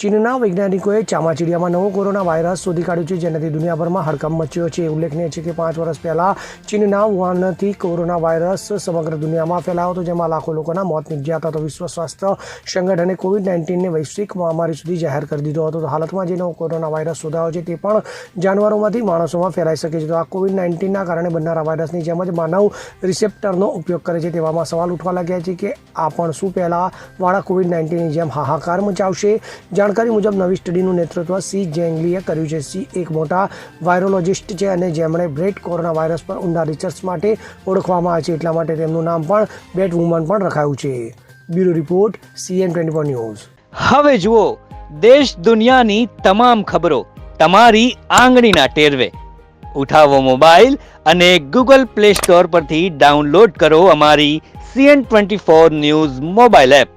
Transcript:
ચીનના વૈજ્ઞાનિકોએ ચામાચીડિયામાં નવો કોરોના વાયરસ શોધી કાઢ્યો છે, જેનાથી દુનિયાભરમાં હડકંપ મચ્યો છે. ઉલ્લેખનીય છે કે 5 વર્ષ પહેલાં ચીનના વુહાનથી કોરોના વાયરસ સમગ્ર દુનિયામાં ફેલાયો હતો, જેમાં લાખો લોકોના મોત નીપજ્યા હતા. તો વિશ્વ સ્વાસ્થ્ય સંગઠને કોવિડ-19ને વૈશ્વિક મહામારી સુધી જાહેર કરી દીધો હતો. તો હાલતમાં જે નવો કોરોના વાયરસ શોધાયો છે તે પણ જાનવરોમાંથી માણસોમાં ફેલાઈ શકે છે. તો આ કોવિડ-19ના કારણે બનનારા વાયરસની જેમ જ માનવ રિસેપ્ટરનો ઉપયોગ કરે છે. તેવામાં સવાલ ઉઠવા લાગ્યા છે કે આ પણ શું પહેલાં વાળા કોવિડ-19ની જેમ હાહાકાર મચાવશે? જાણકારી મુજબ નવી સ્ટડીનું નેતૃત્વ સી જેંગલીએ કર્યું છે. સી એક મોટા વાયરોલોજિસ્ટ છે અને જેમણે બ્રેટ કોરોના વાયરસ પર ઊંડા રિસર્ચ માટે ઓળખવામાં આવે છે. એટલા માટે તેમનું નામ પણ બેટ વુમન પણ રખાયું છે. Bureau report CN24 news. હવે જુઓ દેશ દુનિયાની તમામ ખબરો તમારી આંગળીના ટેરવે. ઉઠાવો મોબાઈલ અને Google Play Store પરથી ડાઉનલોડ કરો અમારી CN24 ન્યૂઝ મોબાઈલ એપ.